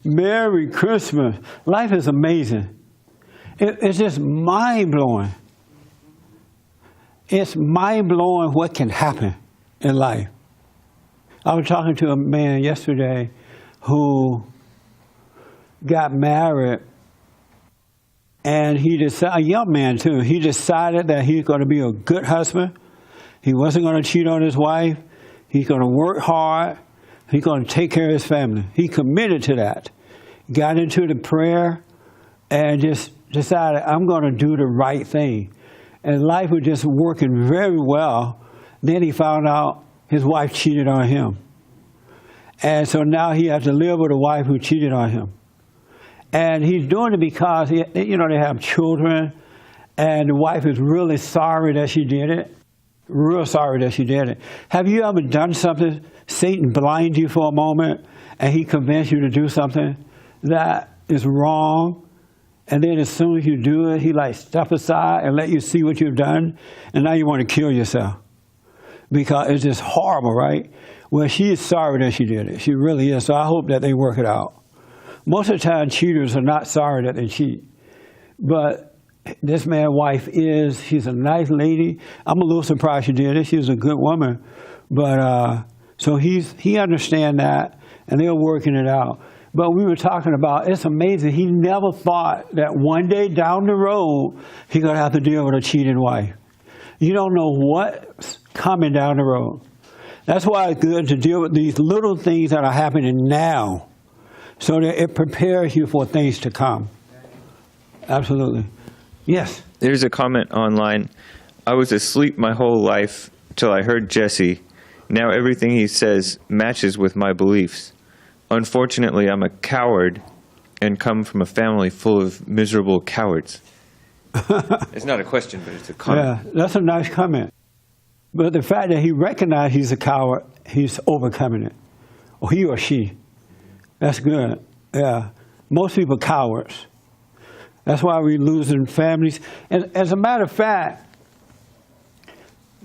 Merry Christmas. Life is amazing. It's just mind-blowing. It's mind-blowing what can happen in life. I was talking to a man yesterday who got married, and he decided, a young man too, he decided that he's going to be a good husband. He wasn't going to cheat on his wife. He's going to work hard. He's going to take care of his family. He committed to that. Got into the prayer and just decided, I'm going to do the right thing. And life was just working very well. Then he found out his wife cheated on him. And so now he has to live with a wife who cheated on him. And he's doing it because, they have children, and the wife is really sorry that she did it. Real sorry that she did it. Have you ever done something, Satan blind you for a moment, and he convinced you to do something that is wrong, and then as soon as you do it, he step aside and let you see what you've done, and now you want to kill yourself because it's just horrible, right? Well, she is sorry that she did it. She really is, so I hope that they work it out. Most of the time, cheaters are not sorry that they cheat, but this man's wife is. She's a nice lady. I'm a little surprised she did it. She's a good woman, but so he understands that, and they're working it out. But we were talking about, it's amazing. He never thought that one day down the road, he's going to have to deal with a cheating wife. You don't know what's coming down the road. That's why it's good to deal with these little things that are happening now, so that it prepares you for things to come. Absolutely. Yes? There's a comment online. I was asleep my whole life till I heard Jesse. Now everything he says matches with my beliefs. Unfortunately, I'm a coward and come from a family full of miserable cowards. It's not a question, but it's a comment. Yeah, that's a nice comment. But the fact that he recognized he's a coward, he's overcoming it. Or he or she. That's good. Yeah. Most people are cowards. That's why we're losing families. And as a matter of fact,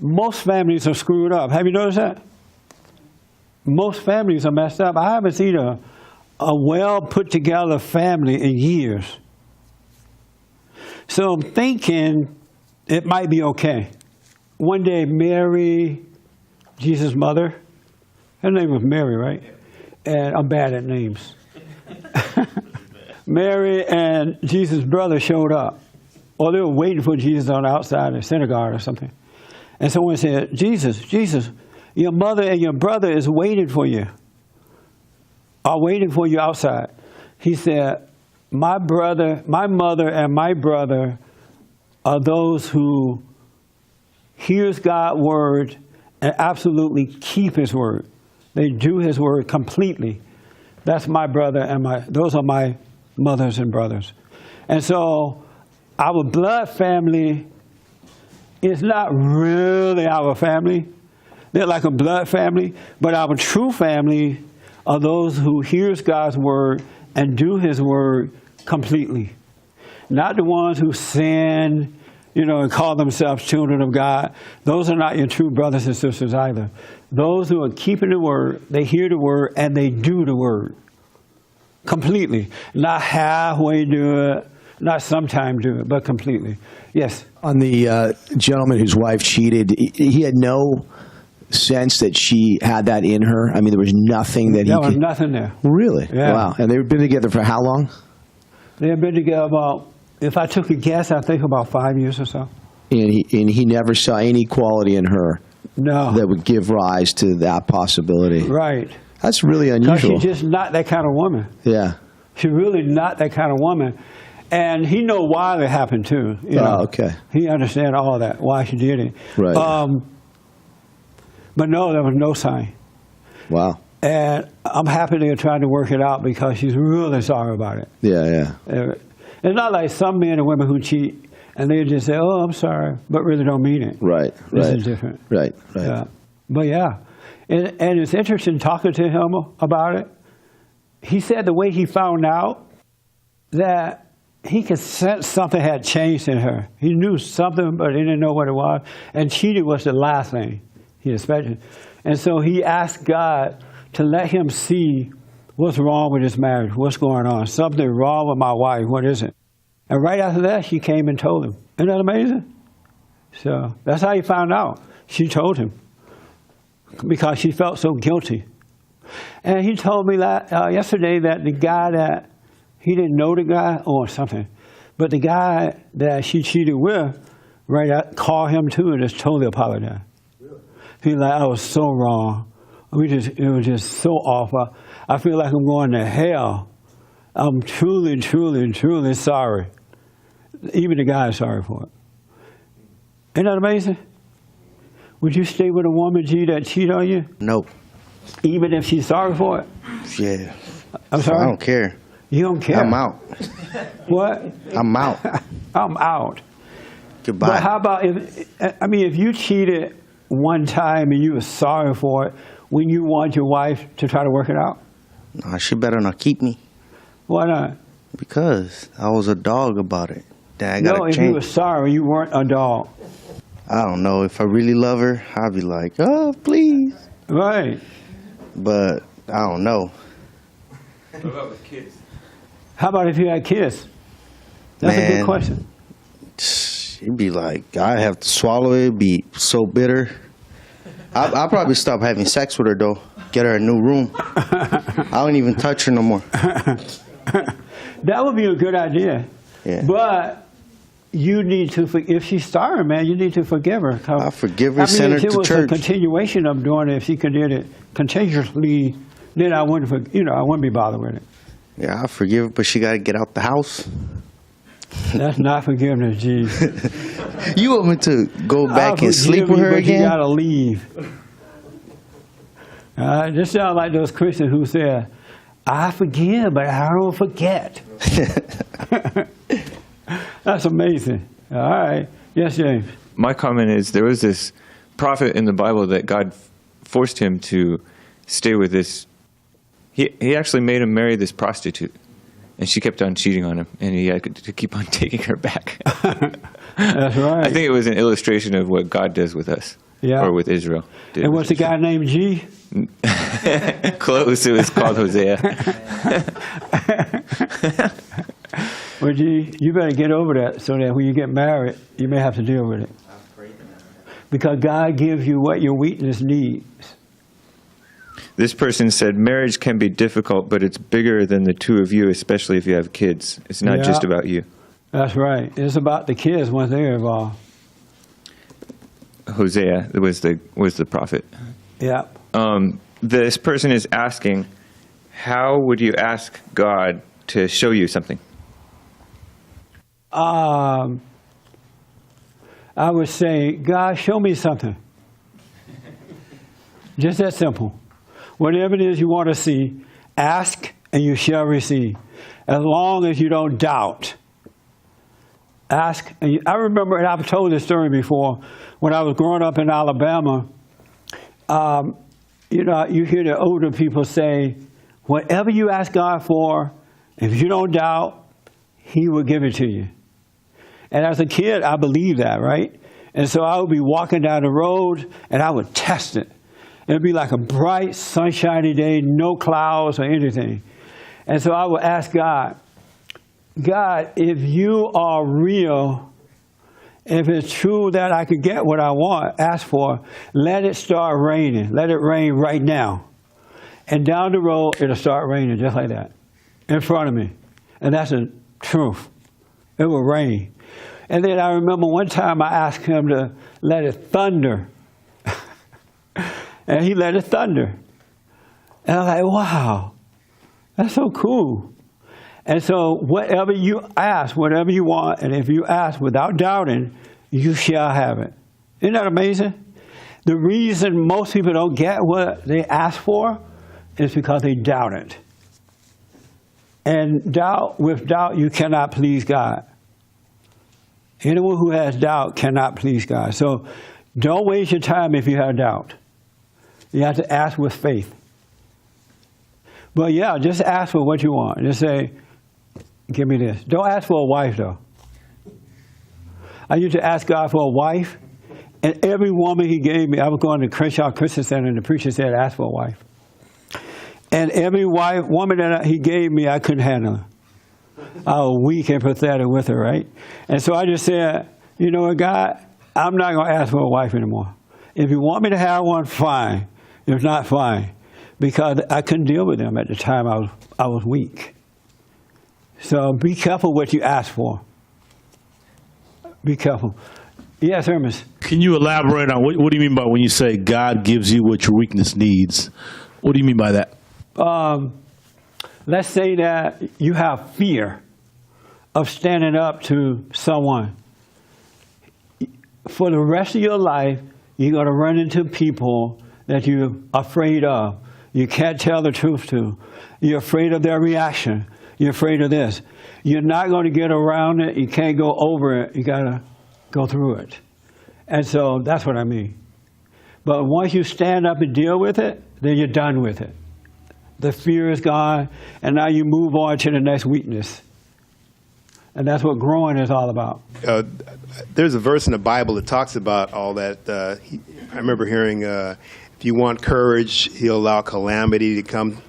most families are screwed up. Have you noticed that? Most families are messed up. I haven't seen a well put together family in years. So I'm thinking it might be okay. One day, Mary, Jesus' mother, her name was Mary, right? And I'm bad at names. Mary and Jesus' brother showed up. Or they were waiting for Jesus on the outside of the synagogue or something. And someone said, Jesus, your mother and your brother is waiting for you. Are waiting for you outside. He said, my mother and my brother are those who hears God's word and absolutely keep his word. They do his word completely. That's my brother and those are my mothers and brothers. And so our blood family is not really our family. They're like a blood family, but our true family are those who hears God's word and do his word completely. Not the ones who sin, and call themselves children of God. Those are not your true brothers and sisters either. Those who are keeping the word, they hear the word, and they do the word completely. Not halfway do it, not sometime do it, but completely. Yes? On the gentleman whose wife cheated, he had no sense that she had that in her? I mean, there was nothing that there was nothing there. Really? Yeah. Wow. And they've been together for how long? They've been together about, if I took a guess, I think about 5 years or so. And he never saw any quality in her that would give rise to that possibility. Right. That's really unusual. Because she's just not that kind of woman. Yeah. She's really not that kind of woman. And he know why it happened, too. Okay. He understands all that, why she did it. Right. But no, there was no sign. Wow. And I'm happy they're trying to work it out because she's really sorry about it. Yeah. It's not like some men and women who cheat and they just say, oh, I'm sorry, but really don't mean it. Right. This is different. Right. Yeah. But yeah. And it's interesting talking to him about it. He said the way he found out that he could sense something had changed in her. He knew something, but he didn't know what it was. And cheating was the last thing he expected. And so he asked God to let him see What's wrong with this marriage? What's going on? Something wrong with my wife. What is it? And right after that, she came and told him. Isn't that amazing? So that's how he found out. She told him because she felt so guilty. And he told me that yesterday that the guy that, he didn't know the guy or something, but the guy that she cheated with, right out, called him too and just totally apologized. He's like, I was so wrong. It was just so awful. I feel like I'm going to hell. I'm truly, truly, truly sorry. Even the guy is sorry for it. Isn't that amazing? Would you stay with a woman, G, that cheat on you? No. Even if she's sorry for it? Yeah. I'm sorry? I don't care. You don't care? I'm out. What? I'm out. I'm out. Goodbye. But how about if you cheated one time and you were sorry for it, when you want your wife to try to work it out? Nah, she better not keep me Why not? because I was a dog about it. Then I gotta No, if change. you were sorry, you weren't a dog. I don't know. If I really love her, I'll be like, oh, please. Right. But I don't know. What about with kids? How about if you had kids? That's a good Man. question. She'd be like, I have to swallow it, be so bitter. I'll probably stop having sex with her, though. Get her a new room. I don't even touch her no more. That would be a good idea. Yeah. But you need to, if she's sorry, man, you need to forgive her. I forgive her, send her if it to was church. a continuation of doing it, if she did it continuously, then I wouldn't, I wouldn't be bothered with it. Yeah, I forgive her, but she got to get out the house. That's not forgiveness, G. You want me to go back I'll and sleep forgive with you, her but again? You gotta leave. This sounds like those Christians who said, I forgive, but I don't forget. That's amazing. All right. Yes, James. My comment is there was this prophet in the Bible that God forced him to stay with this. He actually made him marry this prostitute, and she kept on cheating on him, and he had to keep on taking her back. That's right. I think it was an illustration of what God does with us, Yeah. or with Israel. did And with what's the guy named G? Israel. Close. It was called Hosea. Well, G, you better get over that so that when you get married, you may have to deal with it. Because God gives you what your weakness needs. This person said, marriage can be difficult, but it's bigger than the two of you, especially if you have kids. It's not Yeah. just about you. That's right. It's about the kids once they're involved. Hosea was the prophet. Yeah. This person is asking, how would you ask God to show you something? I would say, God, show me something. Just that simple. Whatever it is you want to see, ask and you shall receive. As long as you don't doubt. Ask. And I remember, and I've told this story before, when I was growing up in Alabama, you hear the older people say, whatever you ask God for, if you don't doubt, He will give it to you. And as a kid, I believed that, right? And so I would be walking down the road, and I would test it. It would be like a bright, sunshiny day, no clouds or anything. And so I would ask God, God, if you are real, if it's true that I could get what I want, ask for, let it start raining. Let it rain right now. And down the road, it'll start raining just like that, in front of me. And that's the truth. It will rain. And then I remember one time I asked him to let it thunder. And he let it thunder. And I'm like, wow, that's so cool. And so whatever you ask, whatever you want, and if you ask without doubting, you shall have it. Isn't that amazing? The reason most people don't get what they ask for is because they doubt it. And with doubt, you cannot please God. Anyone who has doubt cannot please God. So don't waste your time if you have doubt. You have to ask with faith. But yeah, just ask for what you want. Just say, give me this. Don't ask for a wife, though. I used to ask God for a wife, and every woman He gave me, I was going to Crenshaw Christian Center, and the preacher said, ask for a wife. And every woman that he gave me, I couldn't handle her. I was weak and pathetic with her, right? And so I just said, you know what, God, I'm not going to ask for a wife anymore. If you want me to have one, fine. If not, fine. Because I couldn't deal with them at the time. I was weak. So be careful what you ask for. Be careful. Yes, Hermes. Can you elaborate on what do you mean by when you say God gives you what your weakness needs? What do you mean by that? Let's say that you have fear of standing up to someone. For the rest of your life, you're going to run into people that you're afraid of. You can't tell the truth to. You're afraid of their reaction. You're afraid of this. You're not going to get around it. You can't go over it. You got to go through it. And so that's what I mean. But once you stand up and deal with it, then you're done with it. The fear is gone, and now you move on to the next weakness. And that's what growing is all about. There's a verse in the Bible that talks about all that. I remember hearing, if you want courage, he'll allow calamity to come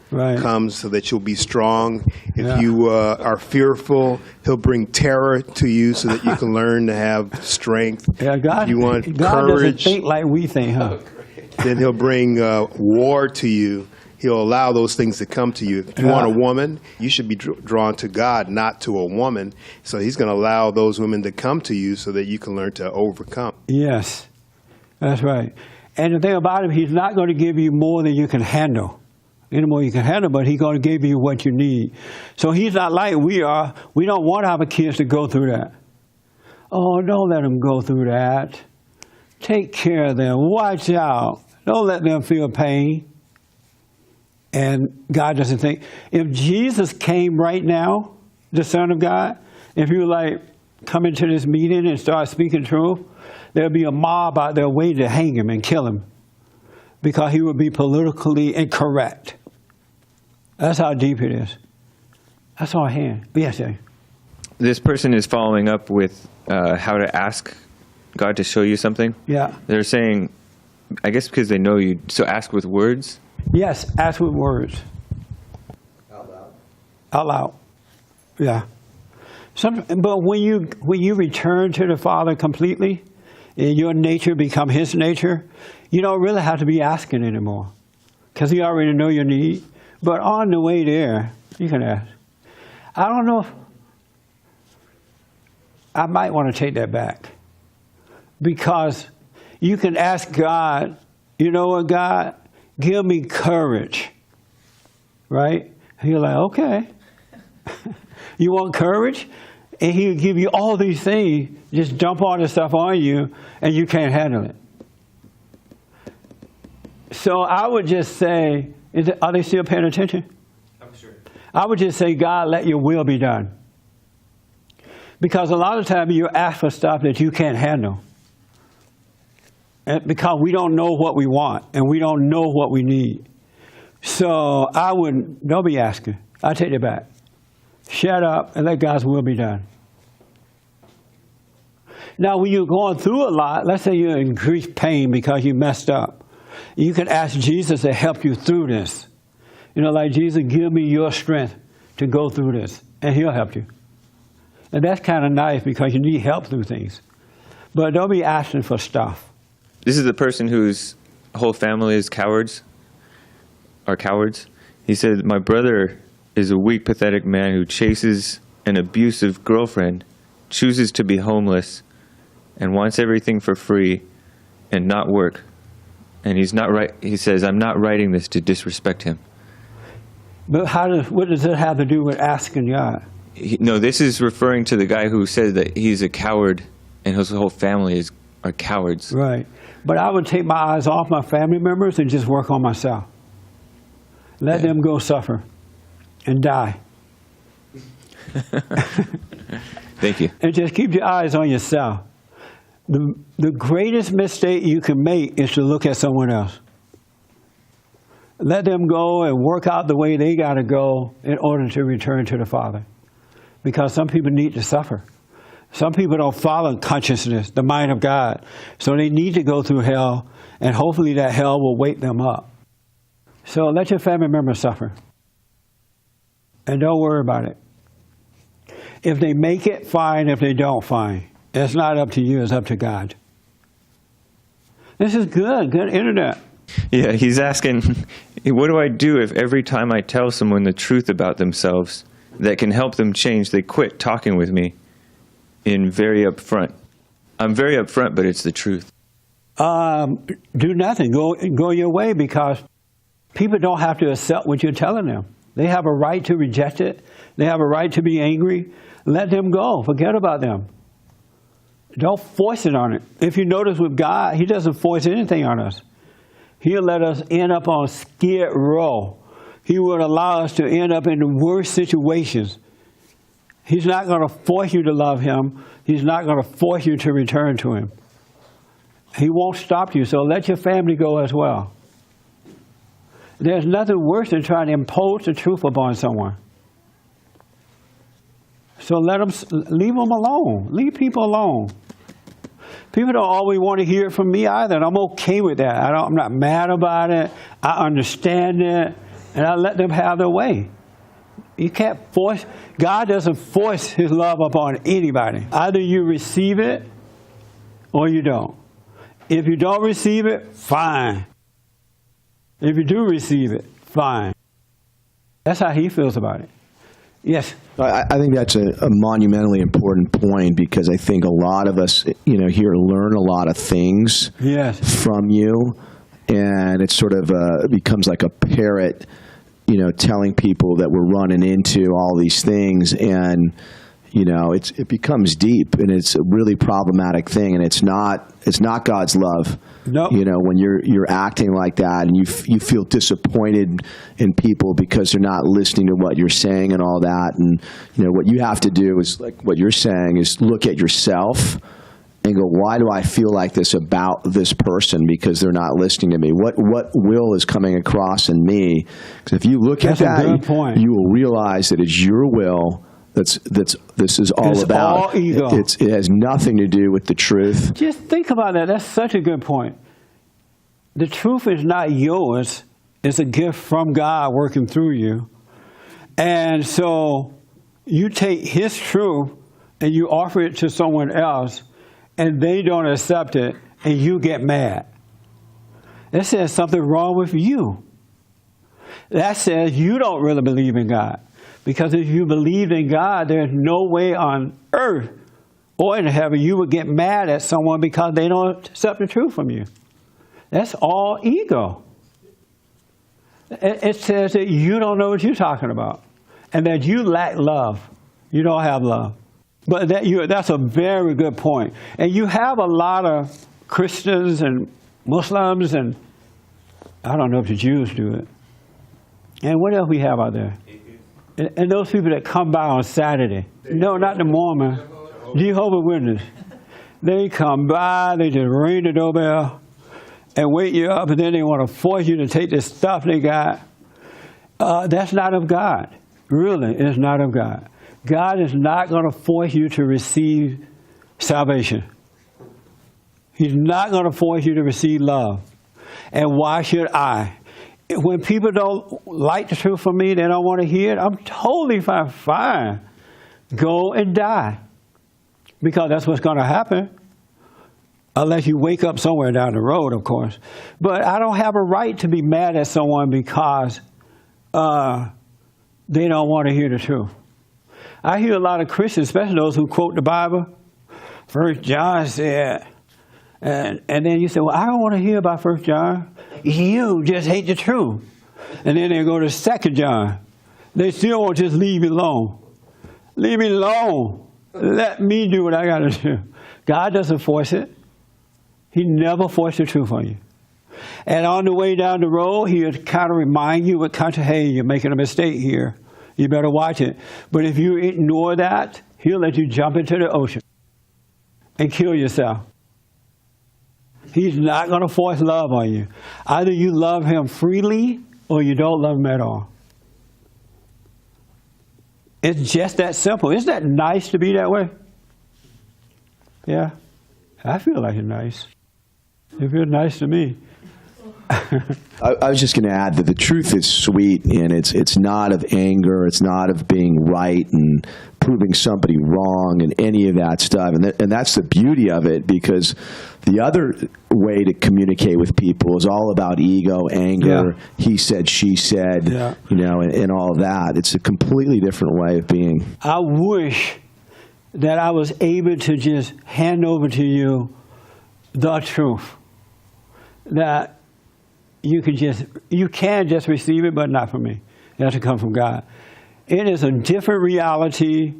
so that you'll be strong. If you are fearful, he'll bring terror to you so that you can learn to have strength. Yeah, God, if you want God courage, doesn't think like we think, huh? then he'll bring war to you. He'll allow those things to come to you. If you want a woman, you should be drawn to God, not to a woman. So he's going to allow those women to come to you so that you can learn to overcome. Yes, that's right. And the thing about him, he's not going to give you more than you can handle. Any more you can handle, but he's going to give you what you need. So he's not like we are. We don't want our kids to go through that. Oh, don't let them go through that. Take care of them. Watch out. Don't let them feel pain. And God doesn't think. If Jesus came right now, the Son of God, if you like come into this meeting and start speaking truth, there'll be a mob out there waiting to hang him and kill him because he would be politically incorrect. That's how deep it is. That's all I hand. Yes, sir. This person is following up with how to ask God to show you something. Yeah. They're saying, I guess because they know you, so ask with words. Yes, ask with words. Out loud. Out loud. Yeah. But when you return to the Father completely, and your nature become His nature, you don't really have to be asking anymore, because He already know your need. But on the way there, you can ask. I don't know if I might want to take that back, because you can ask God, you know what, God, give me courage, right? And you're like, okay. You want courage? And he'll give you all these things, just dump all this stuff on you, and you can't handle it. So I would just say, are they still paying attention? I'm sure. I would just say, God, let your will be done. Because a lot of times you ask for stuff that you can't handle. And because we don't know what we want, and we don't know what we need. So don't be asking. I take it back. Shut up and let God's will be done. Now, when you're going through a lot, let's say you're in grief pain because you messed up, you can ask Jesus to help you through this. You know, like, Jesus, give me your strength to go through this, and He'll help you. And that's kind of nice because you need help through things. But don't be asking for stuff. This is the person whose whole family is cowards. He said, my brother is a weak, pathetic man who chases an abusive girlfriend, chooses to be homeless, and wants everything for free and not work. And he's not right. He says, I'm not writing this to disrespect him. But what does it have to do with asking God? No, this is referring to the guy who said that he's a coward and his whole family are cowards. Right. But I would take my eyes off my family members and just work on myself. Let them go suffer and die. Thank you. And just keep your eyes on yourself. The greatest mistake you can make is to look at someone else. Let them go and work out the way they got to go in order to return to the Father. Because some people need to suffer. Some people don't follow consciousness, the mind of God. So they need to go through hell, and hopefully that hell will wake them up. So let your family members suffer. And don't worry about it. If they make it, fine. If they don't, fine. It's not up to you, it's up to God. This is good internet. Yeah, he's asking, what do I do if every time I tell someone the truth about themselves that can help them change, they quit talking with me in very upfront? I'm very upfront, but it's the truth. Do nothing. Go your way, because people don't have to accept what you're telling them. They have a right to reject it. They have a right to be angry. Let them go. Forget about them. Don't force it on it. If you notice with God, He doesn't force anything on us. He'll let us end up on Skid Row. He would allow us to end up in the worst situations. He's not going to force you to love Him. He's not going to force you to return to Him. He won't stop you, so let your family go as well. There's nothing worse than trying to impose the truth upon someone. So leave them alone. Leave people alone. People don't always want to hear from me either, and I'm okay with that. I'm not mad about it. I understand it, and I let them have their way. You can't force. God doesn't force His love upon anybody. Either you receive it or you don't. If you don't receive it, fine. If you do receive it, fine. That's how He feels about it. Yes. I think that's a monumentally important point, because I think a lot of us, here learn a lot of things from you, and it sort of becomes like a parrot, telling people that we're running into all these things, and it becomes deep, and it's a really problematic thing, and it's not God's love. Nope. When you're acting like that, and you feel disappointed in people because they're not listening to what you're saying and all that, and what you have to do is, like what you're saying, is look at yourself and go, why do I feel like this about this person? Because they're not listening to me. What will is coming across in me? Because if you look at that, you will realize that it's your will. This is all about. All ego. It has nothing to do with the truth. Just think about that. That's such a good point. The truth is not yours. It's a gift from God working through you. And so you take His truth and you offer it to someone else, and they don't accept it, and you get mad. That says something wrong with you. That says you don't really believe in God. Because if you believed in God, there's no way on earth or in heaven you would get mad at someone because they don't accept the truth from you. That's all ego. It says that you don't know what you're talking about, and that you lack love. You don't have love. But that's a very good point. And you have a lot of Christians and Muslims, and I don't know if the Jews do it. And what else we have out there? And those people that come by on Saturday. No, not the Mormon. Jehovah's Witness. They come by, they just ring the doorbell and wake you up, and then they want to force you to take this stuff they got. That's not of God. Really, it's not of God. God is not going to force you to receive salvation. He's not going to force you to receive love. And why should I? When people don't like the truth from me, they don't want to hear it, I'm totally fine. Fine. Go and die. Because that's what's going to happen. Unless you wake up somewhere down the road, of course. But I don't have a right to be mad at someone because they don't want to hear the truth. I hear a lot of Christians, especially those who quote the Bible. 1 John said, and then you say, well, I don't want to hear about 1 John. You just hate the truth. And then they go to 2 John. They still won't just leave me alone. Leave me alone. Let me do what I got to do. God doesn't force it. He never forced the truth on you. And on the way down the road, He'll kind of remind you, hey, you're making a mistake here. You better watch it. But if you ignore that, He'll let you jump into the ocean and kill yourself. He's not going to force love on you. Either you love Him freely or you don't love Him at all. It's just that simple. Isn't that nice to be that way? Yeah. I feel like it's nice. It feels nice to me. I was just going to add that the truth is sweet, and it's not of anger, it's not of being right and proving somebody wrong and any of that stuff. And that's the beauty of it, because the other way to communicate with people is all about ego, anger, he said, she said, and all of that. It's a completely different way of being. I wish that I was able to just hand over to you the truth. That you can just receive it, but not from me. It has to come from God. It is a different reality.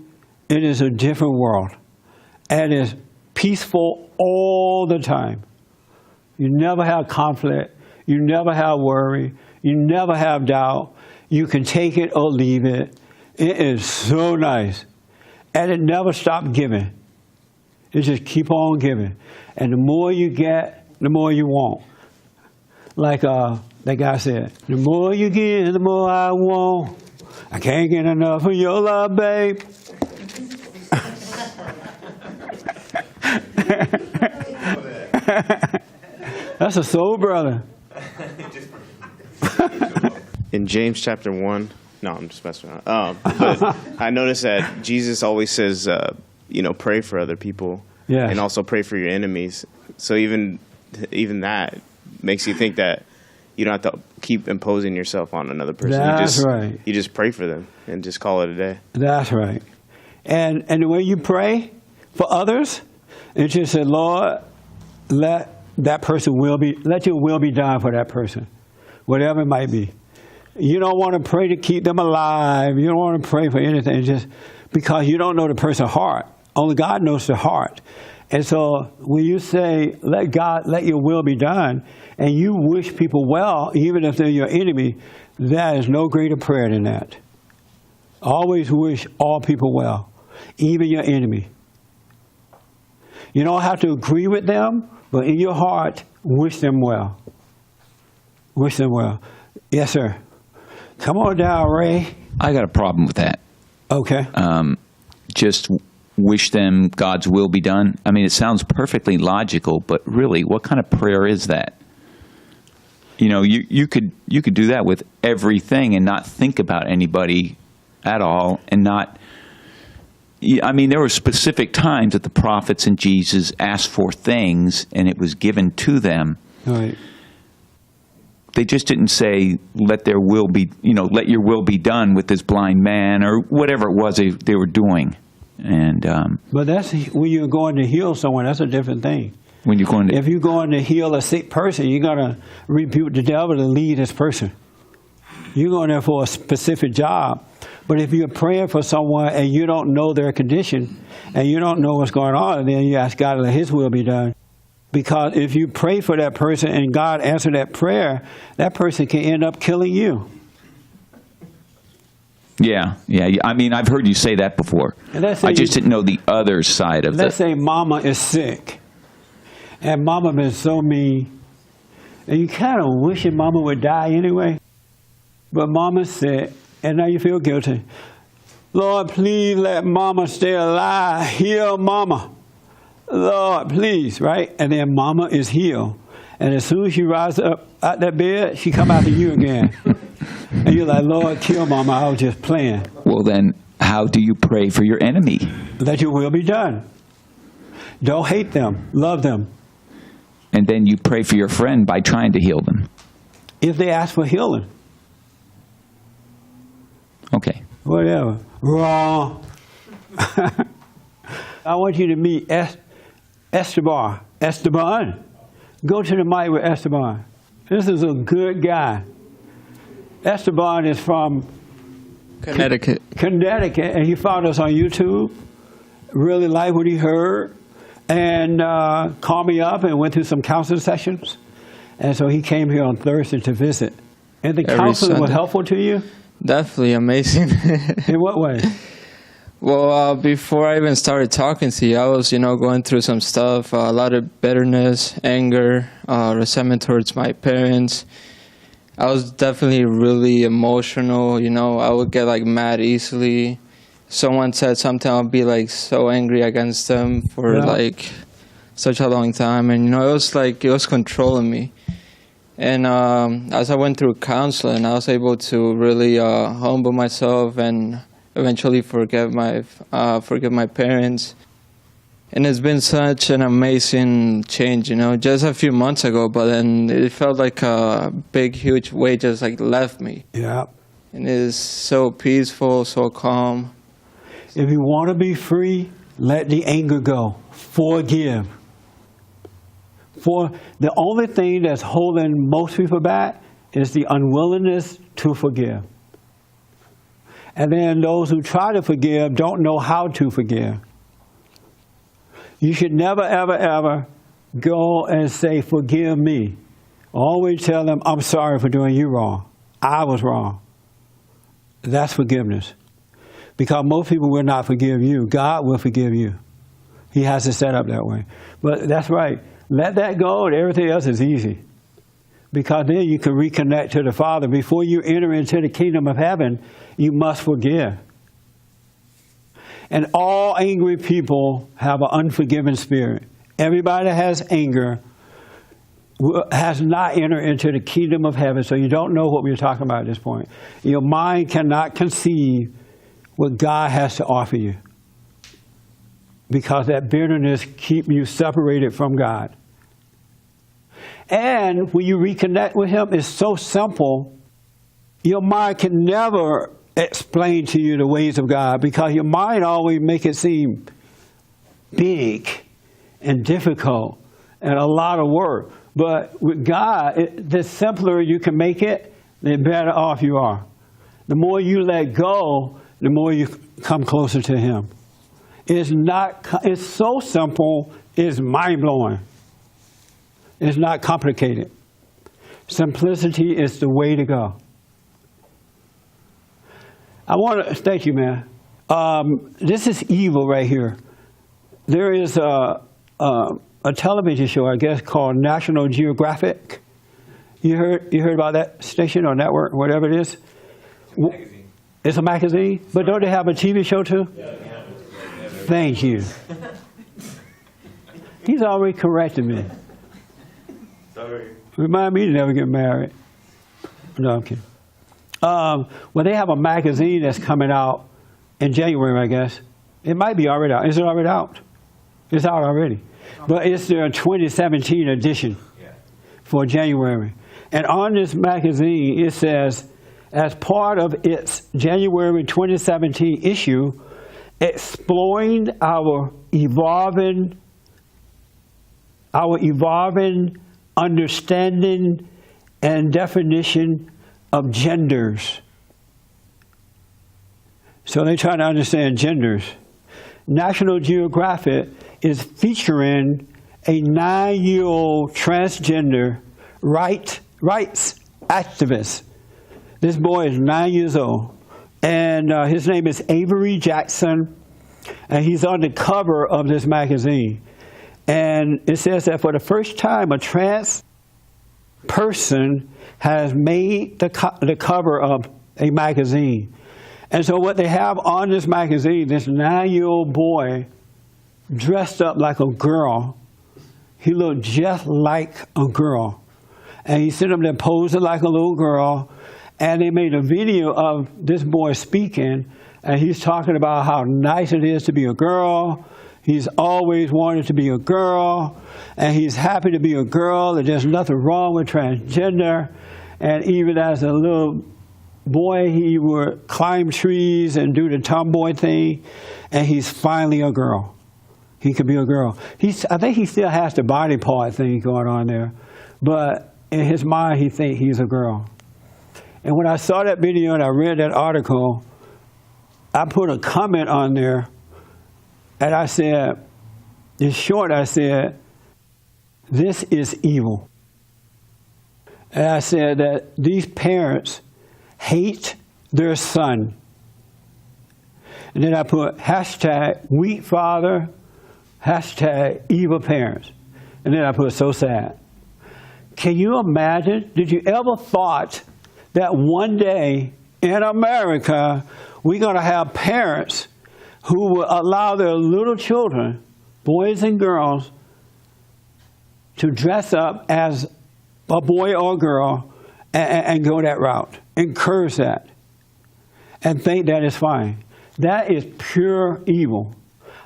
It is a different world. And it's peaceful all the time. You never have conflict. You never have worry. You never have doubt. You can take it or leave it. It is so nice. And it never stops giving. It just keep on giving. And the more you get, the more you want. Like that guy said, the more you give, the more I want. I can't get enough of your love, babe. That's a soul brother. In James chapter 1, no, I'm just messing around. But I noticed that Jesus always says, pray for other people, and also pray for your enemies. So even that makes you think that you don't have to keep imposing yourself on another person. That's right. You just pray for them and just call it a day. That's right. And the way you pray for others, it just said, Lord, let your will be done for that person, whatever it might be. You don't want to pray to keep them alive. You don't want to pray for anything, just because you don't know the person's heart. Only God knows the heart. And so when you say, let your will be done, and you wish people well, even if they're your enemy, there is no greater prayer than that. Always wish all people well, even your enemy. You don't have to agree with them, but in your heart, wish them well. Wish them well. Yes, sir. Come on down, Ray. I got a problem with that. Okay. Just wish them God's will be done. I mean, it sounds perfectly logical, but really, what kind of prayer is that? You could do that with everything and not think about anybody at all, and not. I mean, there were specific times that the prophets and Jesus asked for things, and it was given to them. Right. They just didn't say, let their will be, let your will be done with this blind man, or whatever it was they were doing. And but that's when you're going to heal someone. That's a different thing. When you're going to, if you're going to heal a sick person, you're going to rebuke the devil to lead this person. You're going there for a specific job. But if you're praying for someone and you don't know their condition and you don't know what's going on, then you ask God to let His will be done. Because if you pray for that person and God answers that prayer, that person can end up killing you. Yeah. I mean, I've heard you say that before. I just didn't know the other side of it. Let's say mama is sick, and mama been so mean, and you kind of wishing mama would die anyway, but mama's sick, and now you feel guilty. Lord, please let mama stay alive. Heal mama. Lord, please, right? And then mama is healed. And as soon as she rises up out that bed, she come after you again. And you're like, Lord, kill mama. I was just playing. Well, then, how do you pray for your enemy? That your will be done. Don't hate them. Love them. And then you pray for your friend by trying to heal them. If they ask for healing. Okay. Whatever. Wrong. I want you to meet Esteban. Go to the mic with Esteban. This is a good guy. Esteban is from Connecticut, and he found us on YouTube. Really liked what he heard, and called me up and went through some counseling sessions. And so he came here on Thursday to visit. And the counseling was helpful to you? Definitely amazing. In what way? Well, before I even started talking to you, I was, going through some stuff, a lot of bitterness, anger, resentment towards my parents. I was definitely really emotional, I would get, mad easily. Someone said something, I'll be, so angry against them for, such a long time. And, it was controlling me. And as I went through counseling, I was able to really humble myself and eventually forgive my parents. And it's been such an amazing change, you know, just a few months ago, but then it felt like a big, huge weight just like left me. Yeah. And it's so peaceful, so calm. If you want to be free, let the anger go. Forgive. For the only thing that's holding most people back is the unwillingness to forgive. And then those who try to forgive don't know how to forgive. You should never, ever, ever go and say, forgive me. Always tell them, I'm sorry for doing you wrong. I was wrong. That's forgiveness. Because most people will not forgive you. God will forgive you. He has it set up that way. But that's right. Let that go and everything else is easy. Because then you can reconnect to the Father. Before you enter into the kingdom of heaven, you must forgive. And all angry people have an unforgiving spirit. Everybody that has anger has not entered into the kingdom of heaven, so you don't know what we're talking about at this point. Your mind cannot conceive what God has to offer you, because that bitterness keeps you separated from God. And when you reconnect with Him, it's so simple. Your mind can never explain to you the ways of God, because your mind always make it seem big and difficult and a lot of work. But with God, the simpler you can make it, the better off you are. The more you let go, the more you come closer to Him. It's so simple, it's mind-blowing. It's not complicated. Simplicity is the way to go. I want to thank you, man. This is evil right here. There is a television show, I guess, called National Geographic. You heard about that station or network, whatever it is? It's a magazine. It's a magazine? But don't they have a TV show too? Yeah. Thank you. He's already corrected me. Sorry. Remind me to never get married. No, I'm kidding. Well, they have a magazine that's coming out in January, I guess. It might be already out. Is it already out? It's out already. But it's their 2017 edition for January. And on this magazine, it says, as part of its January 2017 issue, exploring our evolving understanding and definition of genders. So they try to understand genders. National Geographic is featuring a 9-year-old transgender rights activist. This boy is 9 years old, and his name is Avery Jackson, and he's on the cover of this magazine. And it says that for the first time, a trans person has made the cover of a magazine. And so what they have on this magazine, this 9-year-old boy dressed up like a girl. He looked just like a girl. And he's sitting up there posing like a little girl. And they made a video of this boy speaking, and he's talking about how nice it is to be a girl. He's always wanted to be a girl, and he's happy to be a girl, and there's nothing wrong with transgender. And even as a little boy, he would climb trees and do the tomboy thing, and he's finally a girl. He could be a girl. I think he still has the body part thing going on there, but in his mind, he thinks he's a girl. And when I saw that video and I read that article, I put a comment on there, and I said, in short, I said, this is evil. And I said that these parents hate their son. And then I put hashtag weak father, hashtag evil parents. And then I put so sad. Can you imagine? Did you ever thought that one day in America, we're going to have parents who will allow their little children, boys and girls, to dress up as a boy or a girl and go that route. Encourage that. And think that is fine. That is pure evil.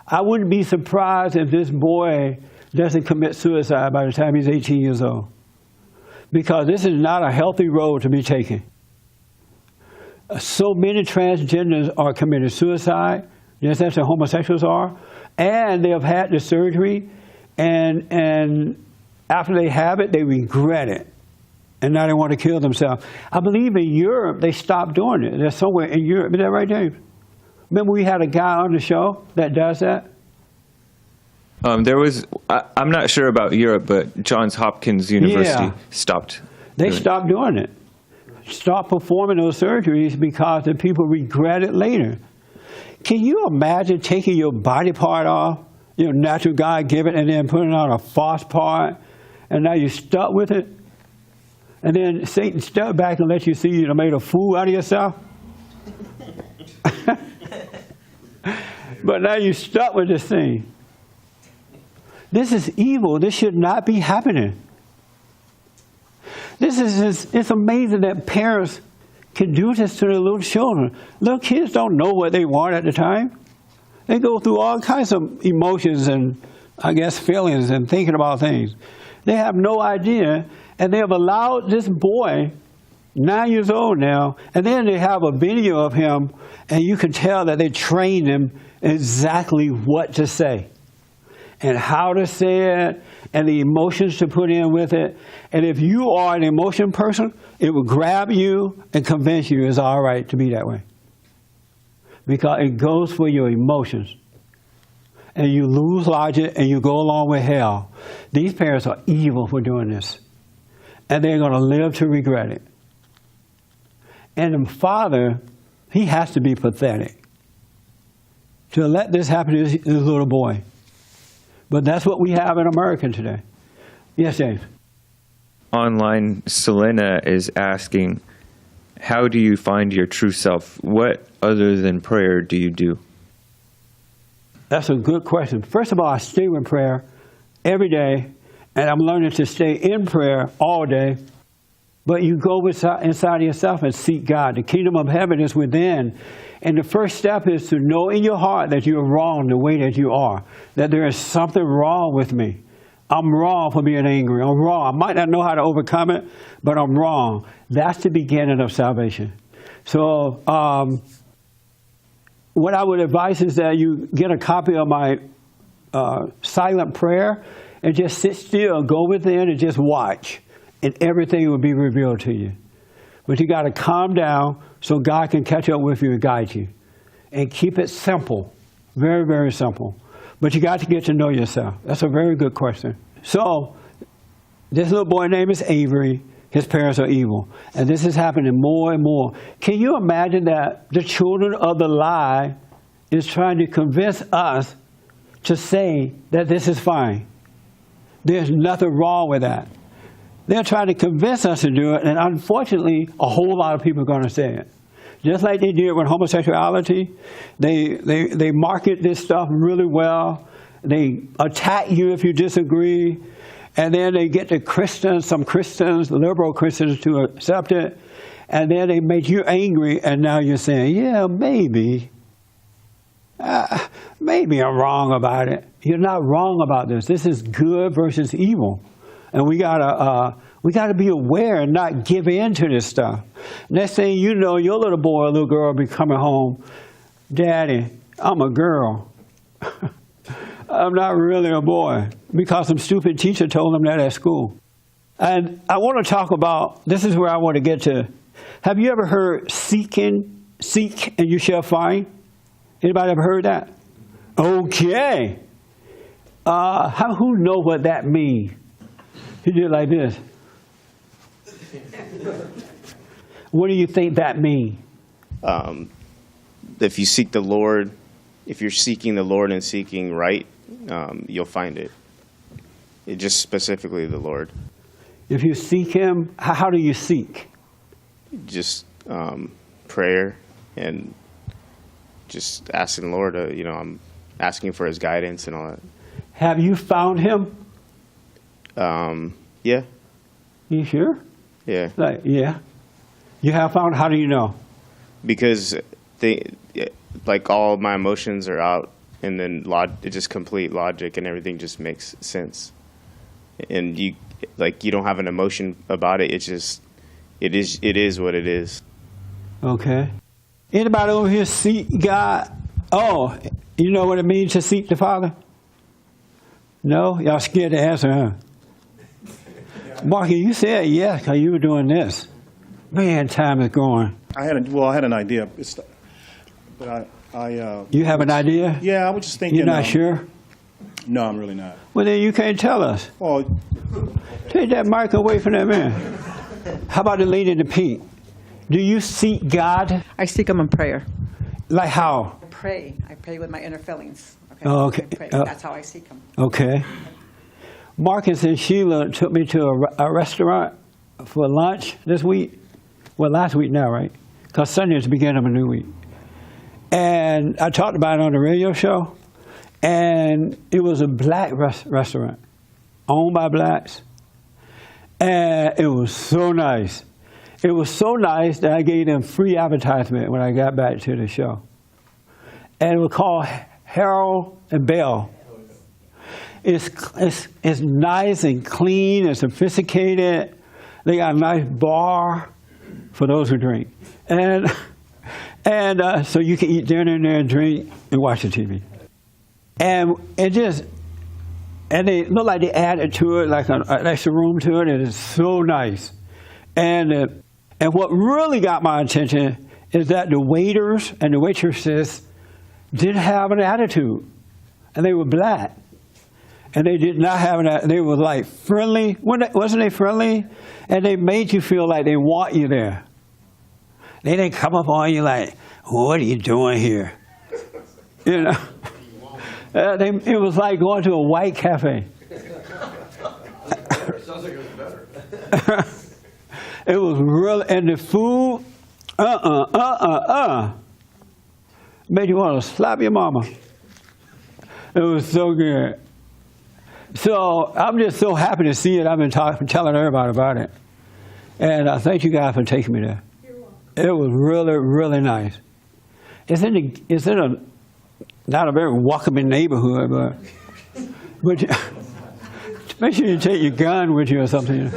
I wouldn't be surprised if this boy doesn't commit suicide by the time he's 18 years old. Because this is not a healthy road to be taken. So many transgenders are committing suicide, just as the homosexuals are, and they have had the surgery, and after they have it, they regret it. And now they want to kill themselves. I believe in Europe, they stopped doing it. There's somewhere in Europe. Is that right, James? Remember we had a guy on the show that does that? I'm not sure about Europe, but Johns Hopkins University stopped. They stopped doing it. Stopped performing those surgeries because the people regret it later. Can you imagine taking your body part off, your natural God-given, and then putting on a false part, and now you're stuck with it? And then Satan step back and let you see you made a fool out of yourself? But now you're stuck with this thing. This is evil. This should not be happening. It's amazing that parents can do this to their little children. Little kids don't know what they want at the time. They go through all kinds of emotions and, I guess, feelings and thinking about things. They have no idea, and they have allowed this boy, 9 years old now, and then they have a video of him, and you can tell that they trained him exactly what to say and how to say it and the emotions to put in with it. And if you are an emotion person, it will grab you and convince you it's all right to be that way. Because it goes for your emotions. And you lose logic and you go along with hell. These parents are evil for doing this. And they're going to live to regret it. And the father, he has to be pathetic to let this happen to his little boy. But that's what we have in America today. Yes, James? Online, Selena is asking, how do you find your true self? What other than prayer do you do? That's a good question. First of all, I stay with prayer every day, and I'm learning to stay in prayer all day. But you go inside yourself and seek God. The kingdom of heaven is within. And the first step is to know in your heart that you're wrong the way that you are, that there is something wrong with me. I'm wrong for being angry. I'm wrong. I might not know how to overcome it, but I'm wrong. That's the beginning of salvation. So what I would advise is that you get a copy of my silent prayer and just sit still, go within and just watch. And everything will be revealed to you. But you got to calm down so God can catch up with you and guide you. And keep it simple. Very, very simple. But you got to get to know yourself. That's a very good question. So, this little boy name is Avery. His parents are evil. And this is happening more and more. Can you imagine that the children of the lie is trying to convince us to say that this is fine? There's nothing wrong with that. They're trying to convince us to do it, and unfortunately, a whole lot of people are going to say it. Just like they did with homosexuality, they market this stuff really well. They attack you if you disagree, and then they get the Christians, some Christians, liberal Christians, to accept it, and then they make you angry, and now you're saying, yeah, maybe I'm wrong about it. You're not wrong about this. This is good versus evil. And we gotta be aware and not give in to this stuff. Next thing you know, your little boy or little girl will be coming home, Daddy, I'm a girl. I'm not really a boy, because some stupid teacher told them that at school. And I want to talk about, this is where I want to get to. Have you ever heard seek and you shall find? Anybody ever heard that? Okay. Who know what that means? He did it like this. What do you think that means? If you seek the Lord, if you're seeking the Lord and seeking right, you'll find it. Just specifically the Lord. If you seek Him, how do you seek? Just prayer and just asking the Lord. I'm asking for His guidance and all that. Have you found Him? Yeah. You sure? Yeah. Like, yeah. You have found, how do you know? Because like all my emotions are out, and then it's just complete logic, and everything just makes sense. And you don't have an emotion about it. It's just, it is what it is. Okay. Anybody over here seek God? Oh, you know what it means to seek the Father? No? Y'all scared to answer, huh? Marky, you said yes because you were doing this. Man, time is going. I had an idea, but You have an idea? Yeah, I was just thinking. You're not sure? No, I'm really not. Well, then you can't tell us. Oh, Take that mic away from that man. How about the lady in the pink? Do you seek God? I seek Him in prayer. Like how? I pray. I pray with my inner feelings. Okay. Oh, okay. I pray. That's how I seek Him. Okay. Marcus and Sheila took me to a restaurant for lunch this week. Well, last week now, right? Because Sunday is the beginning of a new week. And I talked about it on the radio show. And it was a black restaurant, owned by blacks. And it was so nice. It was so nice that I gave them free advertisement when I got back to the show. And it was called Harold and Bell. It's nice and clean and sophisticated. They got a nice bar for those who drink. And so you can eat dinner in there and drink and watch the TV. And they look like they added to it like an extra room to it. It is so nice. And what really got my attention is that the waiters and the waitresses didn't have an attitude. And they were black. And they did not have they were like friendly. Wasn't they friendly? And they made you feel like they want you there. They didn't come up on you like, what are you doing here? You know? It was like going to a white cafe. Sounds like it was better. It was real, and the food, made you want to slap your mama. It was so good. So I'm just so happy to see it. I've been telling everybody about it. And I thank you guys for taking me there. It was really, really nice. It's in not a very welcoming neighborhood, but make sure you take your gun with you or something.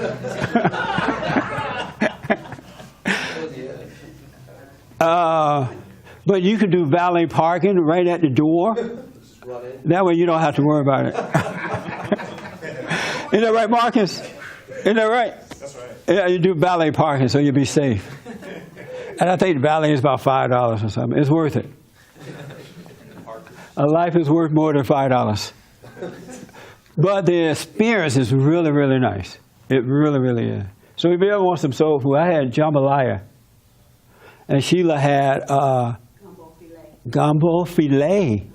But you could do valet parking right at the door. That way you don't have to worry about it. Isn't that right, Marcus? Isn't that right? That's right. Yeah, you do valet parking so you'll be safe. And I think the valet is about $5 or something. It's worth it. A life is worth more than $5. But the experience is really, really nice. It really, really is. So if you ever want some soul food, I had jambalaya. And Sheila had gumbo filet.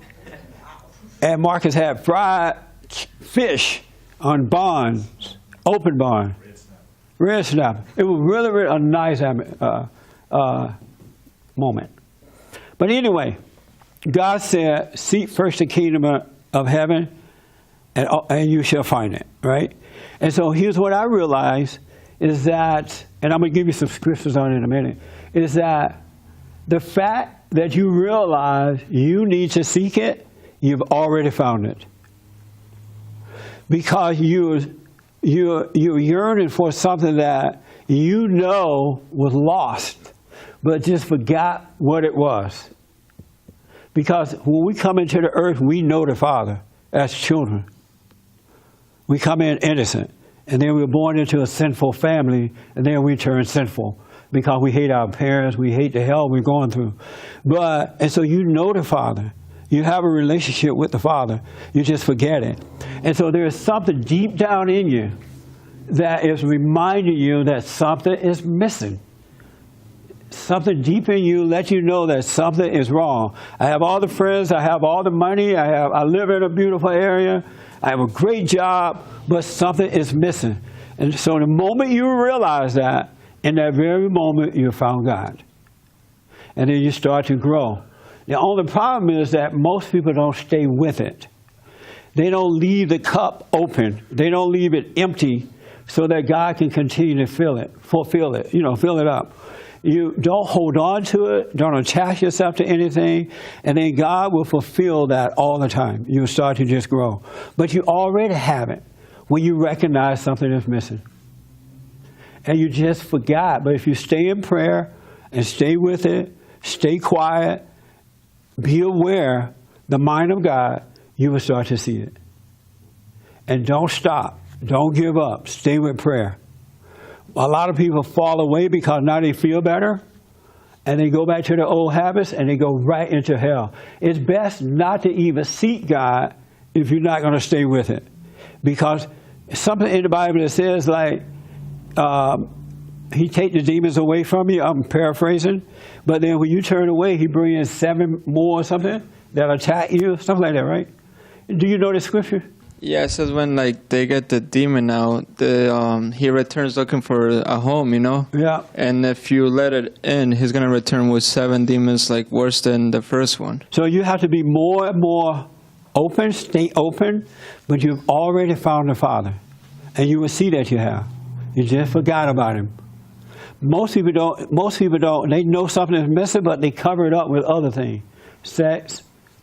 And Marcus had fried fish on buns, open bun. Red snapper. It was really, really a nice moment. But anyway, God said, seek first the kingdom of heaven, and you shall find it, right? And so here's what I realized is that, and I'm going to give you some scriptures on it in a minute, is that the fact that you realize you need to seek it, you've already found it. Because you're yearning for something that you know was lost, but just forgot what it was. Because when we come into the earth, we know the Father as children. We come in innocent, and then we're born into a sinful family, and then we turn sinful because we hate our parents, we hate the hell we're going through. And so you know the Father. You have a relationship with the Father. You just forget it. And so there's something deep down in you that is reminding you that something is missing. Something deep in you lets you know that something is wrong. I have all the friends, I have all the money, I live in a beautiful area, I have a great job, but something is missing. And so the moment you realize that, in that very moment you found God. And then you start to grow. The only problem is that most people don't stay with it. They don't leave the cup open. They don't leave it empty so that God can continue to fulfill it, fill it up. You don't hold on to it, don't attach yourself to anything, and then God will fulfill that all the time. You'll start to just grow. But you already have it when you recognize something is missing. And you just forgot. But if you stay in prayer and stay with it, stay quiet, be aware, the mind of God, you will start to see it. And don't stop. Don't give up. Stay with prayer. A lot of people fall away because now they feel better, and they go back to their old habits, and they go right into hell. It's best not to even seek God if you're not going to stay with it. Because something in the Bible that says, like, he take the demons away from you. I'm paraphrasing. But then when you turn away, he brings 7 more or something that attack you. Something like that, right? Do you know the scripture? Yeah, it says when they get the demon out, he returns looking for a home, Yeah. And if you let it in, he's gonna return with 7 demons, worse than the first one. So you have to be more and more open, stay open, but you've already found the Father, and you will see that you have. You just forgot about him. Most people don't. They know something is missing, but they cover it up with other things: sex,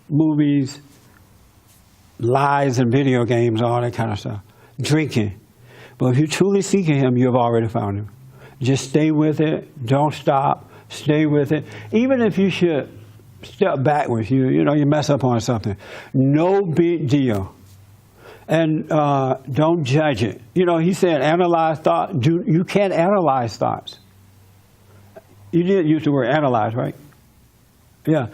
movies, lies and video games, all that kind of stuff. Drinking. But if you're truly seeking him, you have already found him. Just stay with it. Don't stop. Stay with it. Even if you should step backwards, you mess up on something. No big deal. And don't judge it. He said analyze thought. You can't analyze thoughts. You did use the word analyze, right? Yeah.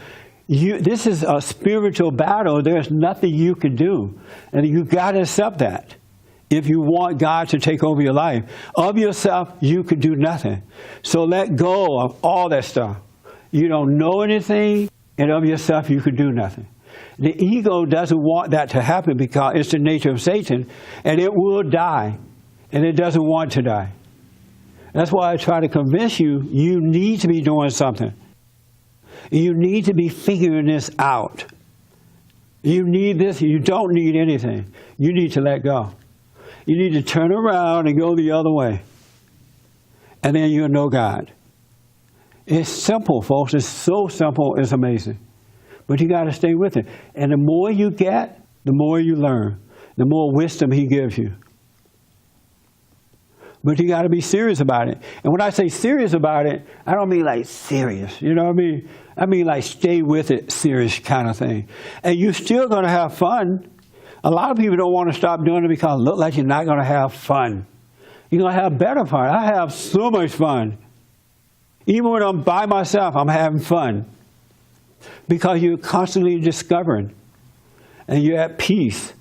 This is a spiritual battle. There's nothing you can do. And you've got to accept that if you want God to take over your life. Of yourself, you could do nothing. So let go of all that stuff. You don't know anything, and of yourself, you could do nothing. The ego doesn't want that to happen because it's the nature of Satan, and it will die, and it doesn't want to die. That's why I try to convince you, you need to be doing something. You need to be figuring this out. You need this. You don't need anything. You need to let go. You need to turn around and go the other way. And then you'll know God. It's simple, folks. It's so simple, it's amazing. But you got to stay with it. And the more you get, the more you learn. The more wisdom he gives you. But you got to be serious about it. And when I say serious about it, I don't mean like serious. You know what I mean? I mean like stay with it, serious kind of thing. And you're still going to have fun. A lot of people don't want to stop doing it because it looks like you're not going to have fun. You're going to have better fun. I have so much fun. Even when I'm by myself, I'm having fun. Because you're constantly discovering. And you're at peace.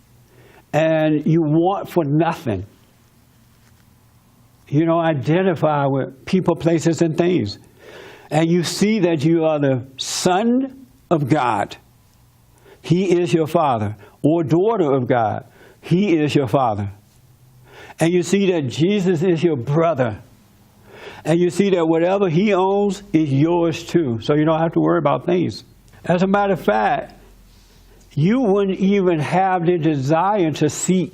And you want for nothing. Identify with people, places, and things. And you see that you are the son of God. He is your father. Or daughter of God. He is your father. And you see that Jesus is your brother. And you see that whatever he owns is yours too. So you don't have to worry about things. As a matter of fact, you wouldn't even have the desire to seek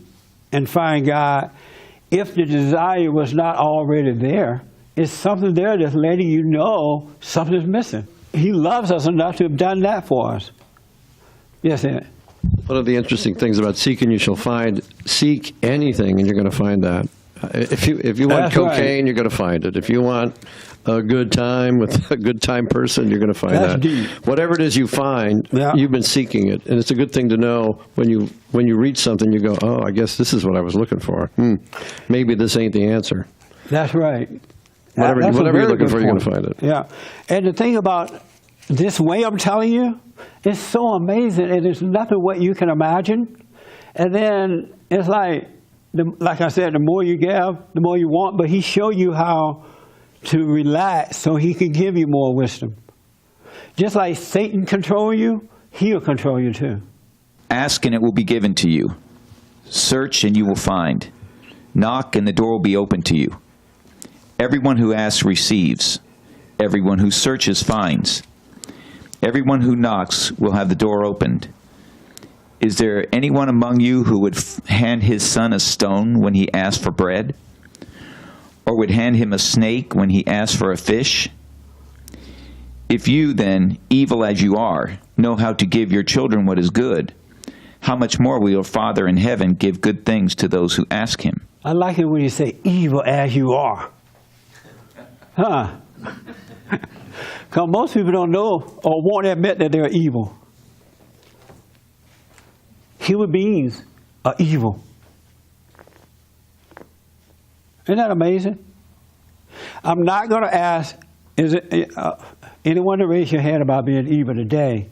and find God if the desire was not already there. It's something there that's letting you know something's missing. He loves us enough to have done that for us. Yes, Ed? One of the interesting things about seeking you shall find, seek anything and you're going to find that. If you want That's cocaine, right. You're going to find it. If you want a good time with a good time person, you're going to find That's that. deep. Whatever it is you find, Yeah. you've been seeking it. And it's a good thing to know when you reach something, you go, oh, I guess this is what I was looking for. Maybe this ain't the answer. That's right. Whatever, That's a whatever you're very looking good for, you're going to point. find it. Yeah. And the thing about this way I'm telling you, it's so amazing. It is nothing what you can imagine. And then it's like I said, the more you give, the more you want. But he showed you how to relax so he can give you more wisdom. Just like Satan control you, he'll control you too. Ask and it will be given to you. Search and you will find. Knock and the door will be open to you. Everyone who asks receives. Everyone who searches finds. Everyone who knocks will have the door opened. Is there anyone among you who would hand his son a stone when he asks for bread? or would hand him a snake when he asked for a fish? If you then, evil as you are, know how to give your children what is good, how much more will your Father in heaven give good things to those who ask him? I like it when you say evil as you are. Huh? Because most people don't know or won't admit that they're evil. Human beings are evil. Isn't that amazing? I'm not going to ask anyone to raise your hand about being evil today,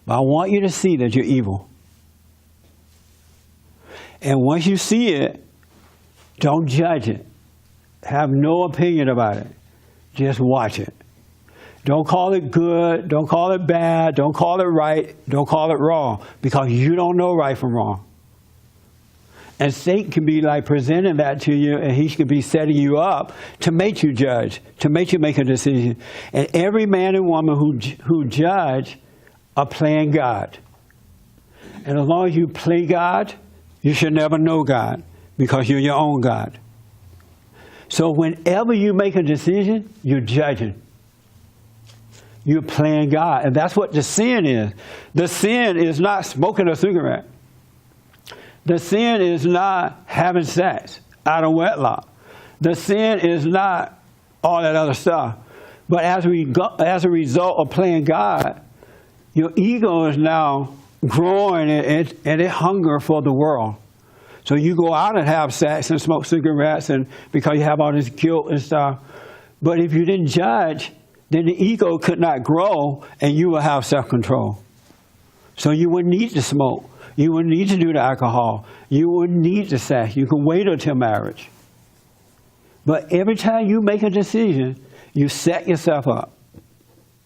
but I want you to see that you're evil. And once you see it, don't judge it. Have no opinion about it. Just watch it. Don't call it good. Don't call it bad. Don't call it right. Don't call it wrong, because you don't know right from wrong. And Satan can be like presenting that to you, and he could be setting you up to make you judge, to make you make a decision. And every man and woman who judge are playing God. And as long as you play God, you should never know God, because you're your own God. So whenever you make a decision, you're judging. You're playing God. And that's what the sin is. The sin is not smoking a cigarette. The sin is not having sex out of wedlock. The sin is not all that other stuff. But as a result of playing God, your ego is now growing and it hunger for the world. So you go out and have sex and smoke cigarettes and because you have all this guilt and stuff. But if you didn't judge, then the ego could not grow and you will have self-control. So you wouldn't need to smoke. You wouldn't need to do the alcohol. You wouldn't need the sex. You can wait until marriage. But every time you make a decision, you set yourself up.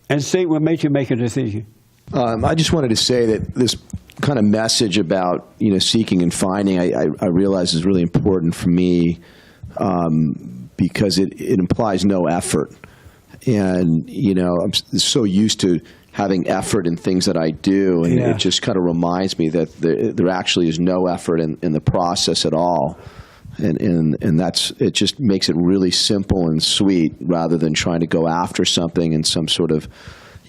And Satan will make you make a decision. I just wanted to say that this kind of message about seeking and finding, I realize is really important for me because it implies no effort. And, I'm so used to having effort in things that I do, and it just kind of reminds me that there actually is no effort in the process at all. And it just makes it really simple and sweet rather than trying to go after something in some sort of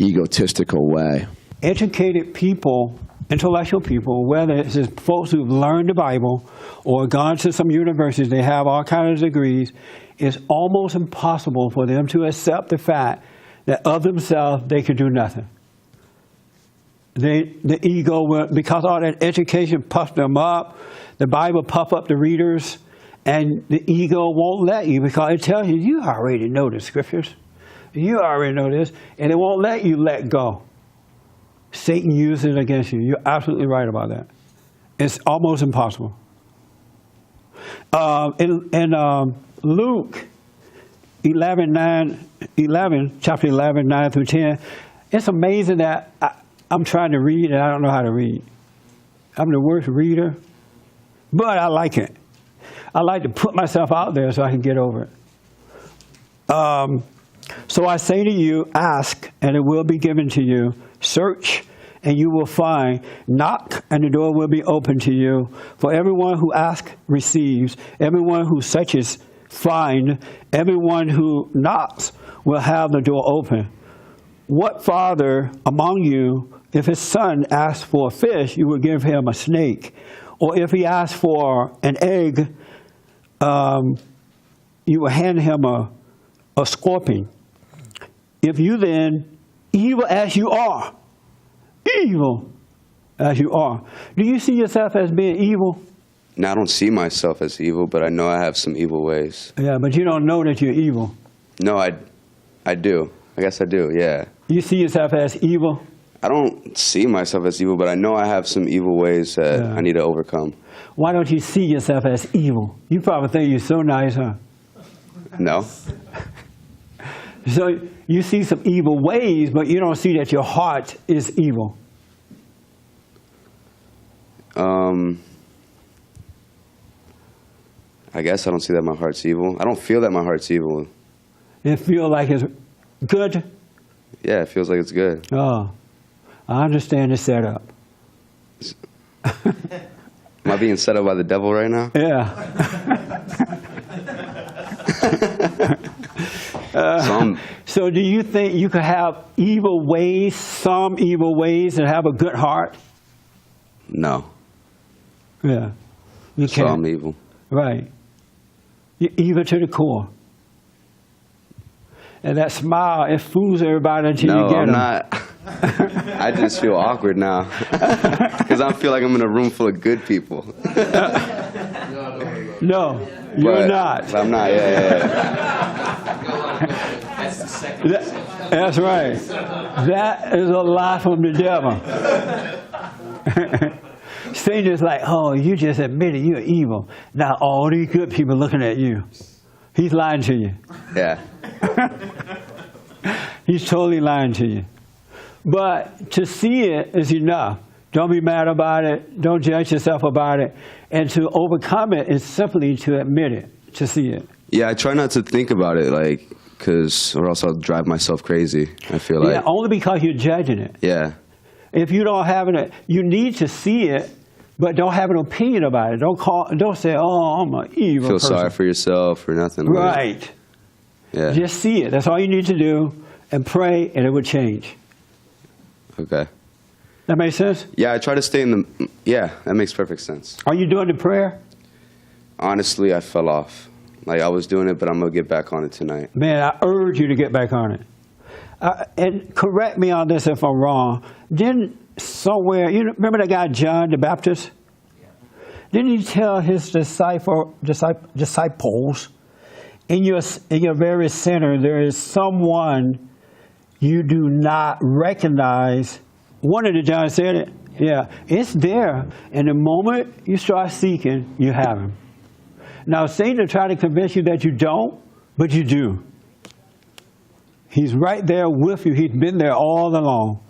egotistical way. Educated people, intellectual people, whether it's folks who've learned the Bible or gone to some universities, they have all kinds of degrees, it's almost impossible for them to accept the fact that of themselves they can do nothing. The ego will, because all that education puffs them up, the Bible puff up the readers, and the ego won't let you because it tells you, you already know the scriptures. You already know this, and it won't let you let go. Satan uses it against you. You're absolutely right about that. It's almost impossible. In Luke 11, chapter 11, 9 through 10, it's amazing that I'm trying to read and I don't know how to read. I'm the worst reader, but I like it. I like to put myself out there so I can get over it. So I say to you, ask, and it will be given to you. Search, and you will find. Knock, and the door will be open to you. For everyone who asks receives. Everyone who searches finds. Everyone who knocks will have the door open. What father among you, if his son asks for a fish, you will give him a snake? Or if he asks for an egg, you will hand him a scorpion? If you then, evil as you are, do you see yourself as being evil? No, I don't see myself as evil, but I know I have some evil ways. Yeah, but you don't know that you're evil. No, I do. I guess I do, yeah. You see yourself as evil? I don't see myself as evil, but I know I have some evil ways that I need to overcome. Why don't you see yourself as evil? You probably think you're so nice, huh? No. So you see some evil ways, but you don't see that your heart is evil. I guess I don't see that my heart's evil. I don't feel that my heart's evil. It feels like it's good? Yeah, it feels like it's good. Oh, I understand the setup. Am I being set up by the devil right now? Yeah. So do you think you could have evil ways, some evil ways, and have a good heart? No. Yeah. You So can't. I'm evil. Right. You're evil to the core. And that smile, it fools everybody until No, you get I'm them. not. I just feel awkward now because I feel like I'm in a room full of good people. No, you're not. But I'm not. Yeah. That's right. That is a lie from the devil. Satan is like, oh, you just admitted you're evil. Now all these good people looking at you. He's lying to you. Yeah. He's totally lying to you. But to see it is enough. Don't be mad about it. Don't judge yourself about it. And to overcome it is simply to admit it, to see it. Yeah, I try not to think about it, like, or else I'll drive myself crazy. I feel like. Yeah, only because you're judging it. Yeah. If you don't have it, you need to see it, but don't have an opinion about it. Don't say, "Oh, I'm an evil Feel person." sorry for yourself or nothing. Right. Like, yeah. Just see it. That's all you need to do, and pray, and it will change. Okay. That makes sense? Yeah, I try to stay in the. Yeah, that makes perfect sense. Are you doing the prayer? Honestly, I fell off. Like, I was doing it, but I'm going to get back on it tonight. Man, I urge you to get back on it. And correct me on this if I'm wrong. Didn't somewhere, you remember that guy John the Baptist? Didn't he tell his disciples, in your very center there is someone you do not recognize? One of the John said it. Yeah, it's there. And the moment you start seeking, you have him. Now, Satan will try to convince you that you don't, but you do. He's right there with you. He's been there all along.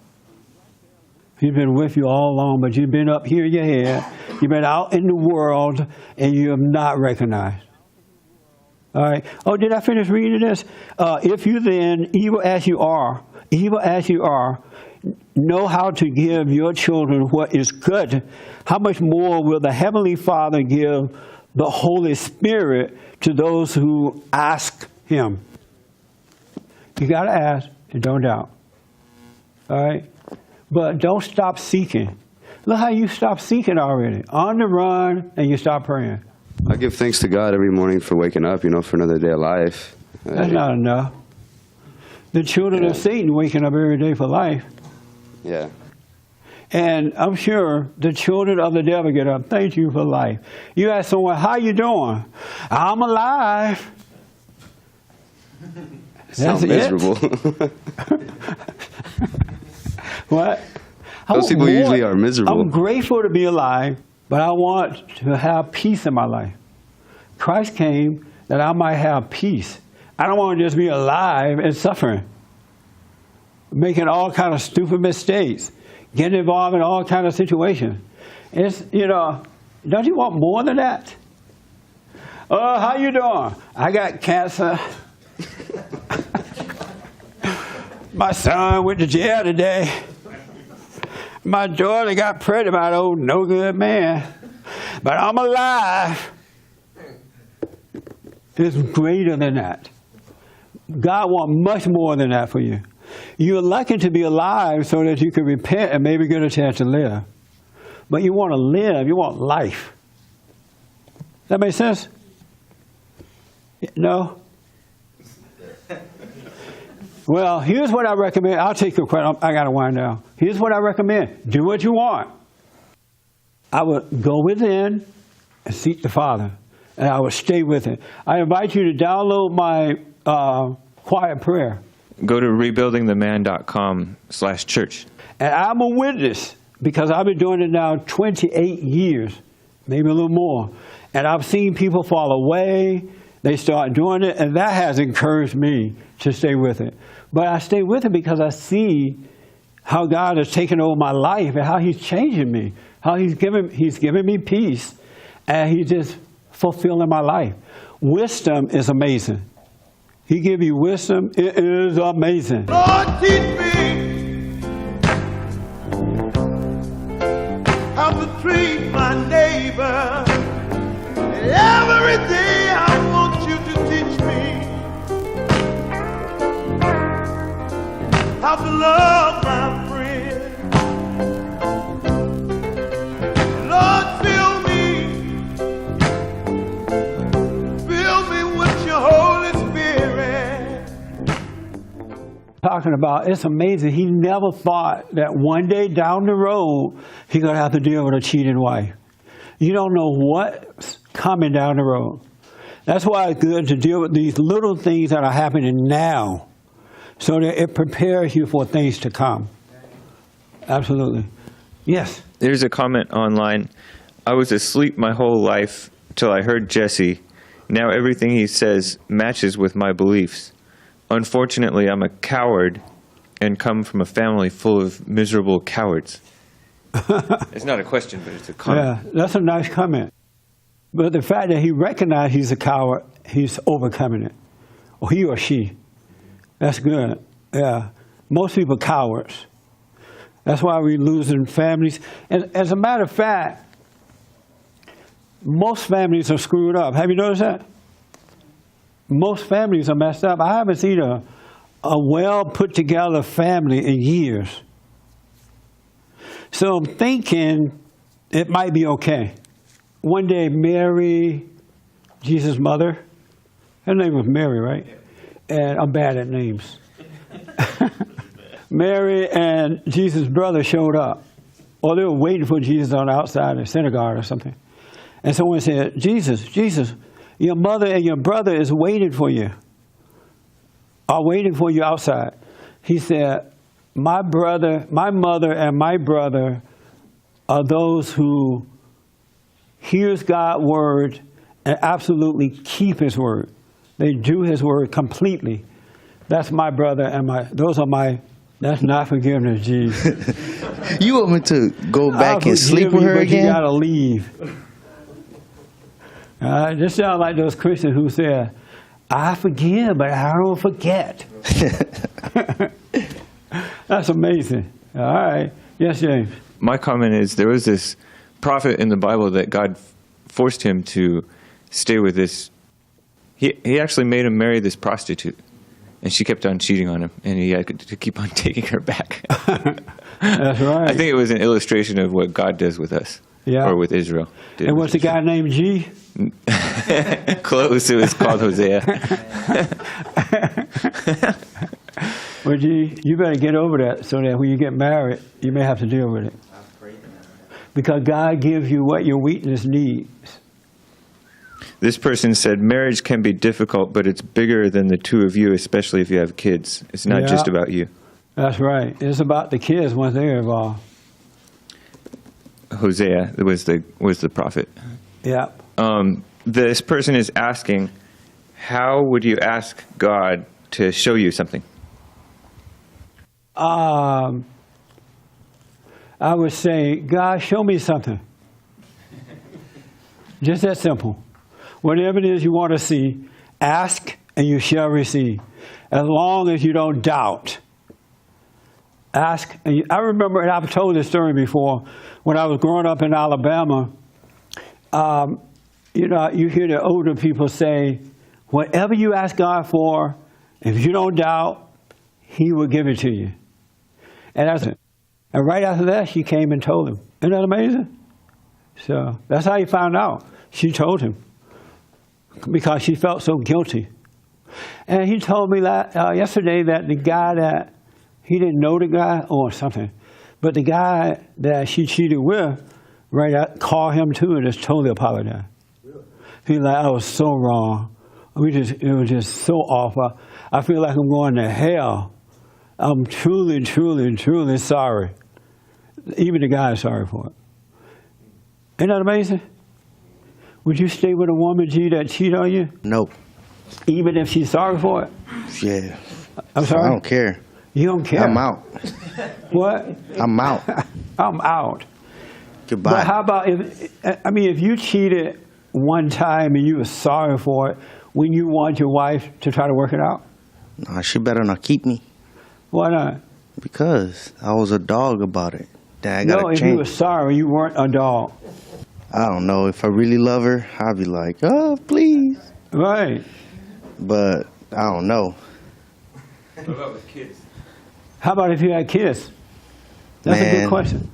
He's been with you all along, but you've been up here in your head. You've been out in the world, and you have not recognized. All right. Oh, did I finish reading this? If you then, evil as you are, know how to give your children what is good, how much more will the Heavenly Father give the Holy Spirit to those who ask Him? You got to ask and don't doubt. All right? But don't stop seeking. Look how you stopped seeking already. On the run, and you stop praying. I give thanks to God every morning for waking up, for another day of life. That's not enough. The children of Satan waking up every day for life. Yeah. And I'm sure the children of the devil get up. Thank you for life. You ask someone, how you doing? I'm alive. Sound miserable. What? Those people usually are miserable. I'm grateful to be alive, but I want to have peace in my life. Christ came that I might have peace. I don't want to just be alive and suffering, making all kind of stupid mistakes, getting involved in all kind of situations. It's, don't you want more than that? Oh, how you doing? I got cancer. My son went to jail today. My daughter got pregnant by an old no-good man. But I'm alive. It's greater than that. God wants much more than that for you. You're lucky to be alive so that you can repent and maybe get a chance to live. But you want to live. You want life. That make sense? No? Well, here's what I recommend. I'll take your question. I got to wind down. Here's what I recommend. Do what you want. I would go within and seek the Father, and I would stay with it. I invite you to download my quiet prayer. Go to rebuildingtheman.com/church. And I'm a witness because I've been doing it now 28 years, maybe a little more. And I've seen people fall away. They start doing it, and that has encouraged me to stay with it. But I stay with it because I see how God has taken over my life and how He's changing me, how He's giving me peace, and He's just fulfilling my life. Wisdom is amazing. He give you wisdom. It is amazing. Lord, teach me how to treat my neighbor. And every day I want you to teach me love, my friend. Lord, fill me with your Holy Spirit. Talking about, it's amazing. He never thought that one day down the road he's going to have to deal with a cheating wife. You don't know what's coming down the road. That's why it's good to deal with these little things that are happening now, so that it prepares you for things to come. Absolutely. Yes. There's a comment online. I was asleep my whole life till I heard Jesse. Now everything he says matches with my beliefs. Unfortunately, I'm a coward and come from a family full of miserable cowards. It's not a question, but it's a comment. Yeah, that's a nice comment. But the fact that he recognized he's a coward, he's overcoming it. Or he or she. That's good. Yeah. Most people are cowards. That's why we're losing families. And as a matter of fact, most families are screwed up. Have you noticed that? Most families are messed up. I haven't seen a well put together family in years. So I'm thinking it might be okay. One day, Mary, Jesus' mother, her name was Mary, right? And I'm bad at names. Mary and Jesus' brother showed up. Or they were waiting for Jesus on the outside of the synagogue or something. And someone said, Jesus, your mother and your brother is waiting for you. Are waiting for you outside. He said, my mother and my brother are those who hears God's word and absolutely keep his word. They do his word completely. That's my brother and that's not forgiveness, Jesus. You want me to go back and sleep with her again? You gotta leave. This sounds like those Christians who said, I forgive, but I don't forget. That's amazing. All right. Yes, James. My comment is there was this prophet in the Bible that God forced him to stay with this. He actually made him marry this prostitute, and she kept on cheating on him, and he had to keep on taking her back. That's right. I think it was an illustration of what God does with us, or with Israel. And what's the guy named G? Close. It was called Hosea. Well, G, you better get over that so that when you get married, you may have to deal with it. Because God gives you what your weakness needs. This person said, marriage can be difficult, but it's bigger than the two of you, especially if you have kids. It's not just about you. That's right. It's about the kids once they're involved. Hosea was the prophet. Yeah. This person is asking, how would you ask God to show you something? I would say, God, show me something. Just that simple. Whatever it is you want to see, ask and you shall receive. As long as you don't doubt. Ask. And I remember, and I've told this story before, when I was growing up in Alabama, you hear the older people say, whatever you ask God for, if you don't doubt, he will give it to you. And that's it. And right after that, she came and told him. Isn't that amazing? So that's how he found out. She told him because she felt so guilty. And he told me that yesterday that the guy that, he didn't know the guy or something, but the guy that she cheated with, called him too and just totally apologized. He's like, I was so wrong. It was just so awful. I feel like I'm going to hell. I'm truly, truly, truly sorry. Even the guy is sorry for it. Isn't that amazing? Would you stay with a woman, G, that cheat on you? No. Even if she's sorry for it? Yeah. I'm sorry? I don't care. You don't care? I'm out. What? I'm out. I'm out. Goodbye. But how about if you cheated one time and you were sorry for it, wouldn't you want your wife to try to work it out? Nah, she better not keep me. Why not? Because I was a dog about it. Then I gotta no, if change. you were sorry, you weren't a dog. I don't know. If I really love her, I'll be like, oh, please. Right. But I don't know. What about with kids? How about if you had kids? That's a Man. good question.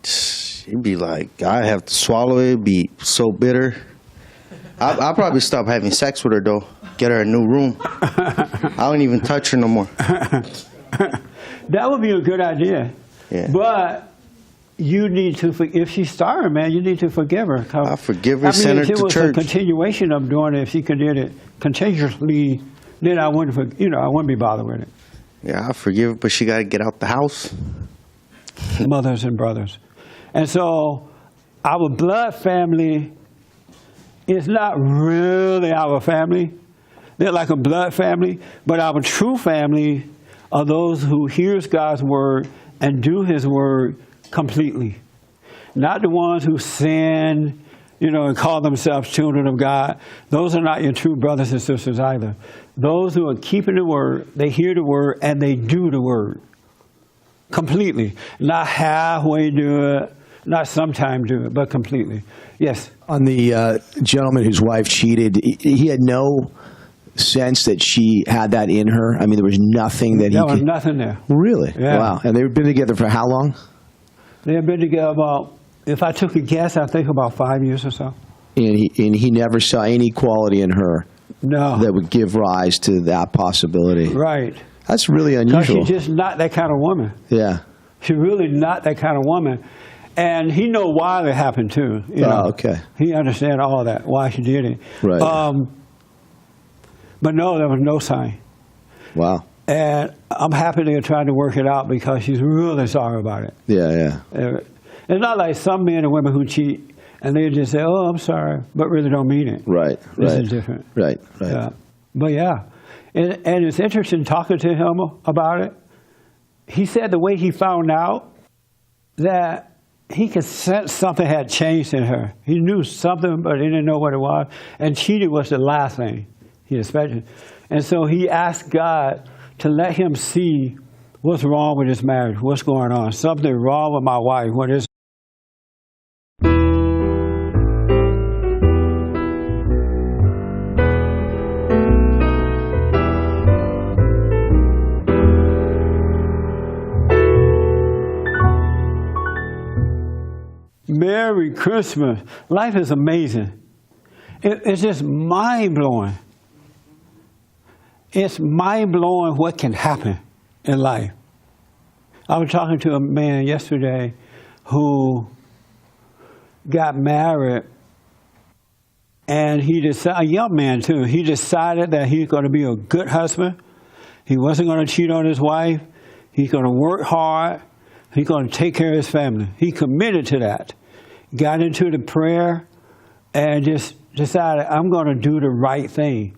She'd be like, I have to swallow it, be so bitter. I'll probably stop having sex with her, though. Get her a new room. I don't even touch her no more. That would be a good idea. Yeah. But you need to, if she's sorry, man, you need to forgive her. I forgive her, send her if it to was church. a continuation of doing it, if she could did it continuously, then I wouldn't, I wouldn't be bothered with it. Yeah, I forgive her, but she got to get out the house. Mothers and brothers. And so our blood family is not really our family. They're like a blood family, but our true family are those who hears God's word and do his word completely. Not the ones who sin, and call themselves children of God. Those are not your true brothers and sisters either. Those who are keeping the word, they hear the word, and they do the word completely. Not halfway do it, not sometime do it, but completely. Yes? On the gentleman whose wife cheated, he had no sense that she had that in her? I mean, there was nothing that There was nothing there. Really? Yeah. Wow. And they've been together for how long? They've been together about, if I took a guess, I think about 5 years or so. And he never saw any quality in her that would give rise to that possibility. Right. That's really Because unusual. she's just not that kind of woman. Yeah. She's really not that kind of woman. And he know why it happened, too. Okay. He understand all that, why she did it. Right. But no, there was no sign. Wow. And I'm happy they're trying to work it out because she's really sorry about it. Yeah. It's not like some men and women who cheat and they just say, "Oh, I'm sorry," but really don't mean it. Right. This is different. Right. Yeah. But yeah, and it's interesting talking to him about it. He said the way he found out that he could sense something had changed in her. He knew something, but he didn't know what it was. And cheating was the last thing he expected. And so he asked God to let him see what's wrong with his marriage, what's going on. Something wrong with my wife. What is Merry Christmas. Life is amazing. It's just mind-blowing. It's mind-blowing what can happen in life. I was talking to a man yesterday who got married, and he decided, a young man too, he decided that he's going to be a good husband. He wasn't going to cheat on his wife. He's going to work hard. He's going to take care of his family. He committed to that. Got into the prayer and just decided, I'm going to do the right thing.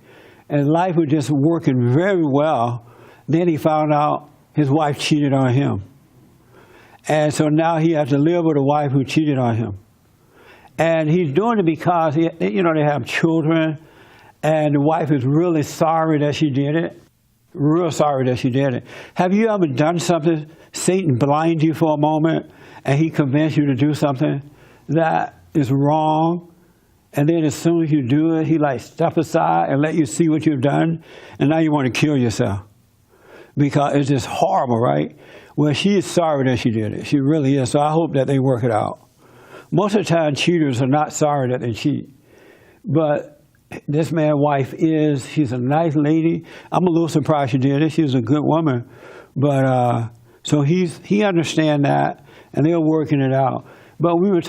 And life was just working very well. Then he found out his wife cheated on him. And so now he has to live with a wife who cheated on him. And he's doing it because, they have children, and the wife is really sorry that she did it. Real sorry that she did it. Have you ever done something, Satan blind you for a moment, and he convinced you to do something that is wrong, and then as soon as you do it, he step aside and let you see what you've done, and now you want to kill yourself because it's just horrible, right? Well, she is sorry that she did it. She really is. So I hope that they work it out. Most of the time, cheaters are not sorry that they cheat, but this man's wife is. She's a nice lady. I'm a little surprised she did it. She's a good woman, but so he understands that, and they're working it out. But we were